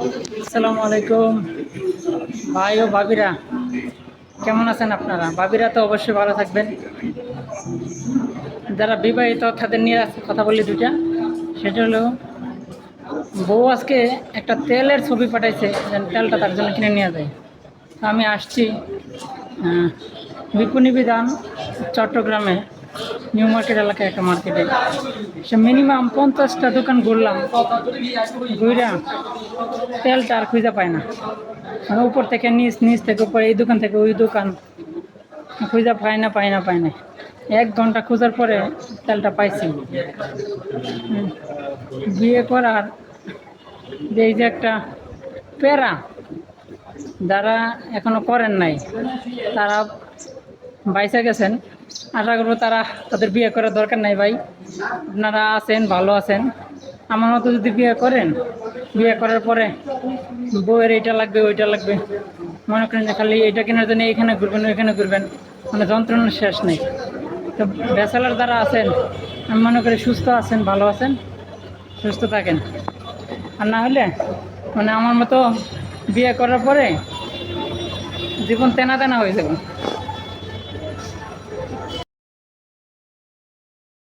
আসসালামু আলাইকুম ভাই ও ভাবিরা, কেমন আছেন আপনারা? ভাবিরা তো অবশ্যই ভালো থাকবেন। যারা বিবাহিত তাদের নিয়ে আজকে কথা বলি দুইটা। সেটা হলো, বউ আজকে একটা তেলের ছবি পাঠাইছে, যেন তেলটা তার জন্য কিনে নিয়ে যায়। তো আমি আসছি বিপণী বিধান চট্টগ্রামে নিউ মার্কেট এলাকায় একটা মার্কেটে। সে মিনিমাম 50টা দোকান ঘুরলাম, ঘুরা তেলটা আর খুঁজে পায় না। মানে উপর থেকে নিচ, নিচ থেকে উপর, এই দোকান থেকে ওই দোকান, খুঁজে পায় না। 1 ঘন্টা খোঁজার পরে তেলটা পাইছি। বিয়ে করার যে এই যে একটা প্যারা, যারা এখনো করেন নাই তারা বাইসা গেছেন। আশা করবো তারা, তাদের বিয়ে করার দরকার নাই। ভাই, আপনারা আছেন, ভালো আছেন। আমার মতো যদি বিয়ে করেন, বিয়ে করার পরে বউয়ের এইটা লাগবে ওইটা লাগবে, মনে করেন যে খালি এইটা কেনার জন্য এইখানে ঘুরবেন ওইখানে ঘুরবেন, মানে যন্ত্রণার শেষ নেই। তো ব্যাচেলার যারা আছেন, আমি মনে করি সুস্থ আছেন, ভালো আছেন, সুস্থ থাকেন। আর না হলে মানে আমার মতো বিয়ে করার পরে জীবন তেনা তেনা হয়ে যাবে।